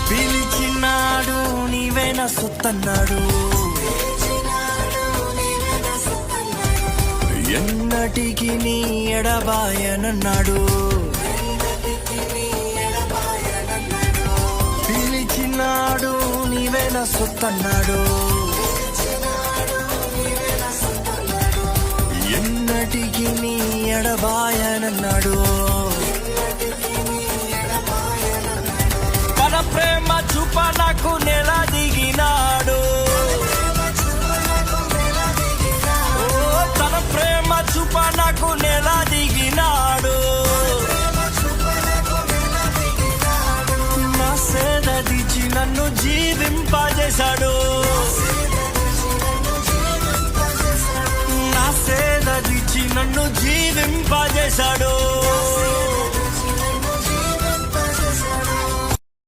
పిలిచినాడు నీవే నా సొత్తన్నాడు, ఎన్నటికి నీ ఎడబాయనన్నాడు. పిలిచినాడు నీవే నా సొత్తన్నాడు, ఎన్నటికి నీ ఎడబాయనన్నాడు. తన ప్రేమ చూప నాకు నెల దిగినాడు, తన ప్రేమ చూప నాకు నెల దిగినాడు. నా సేద దిచి నన్ను జీవింపజేశాడు, నా సేద దిచి నన్ను జీవింపజేశాడు.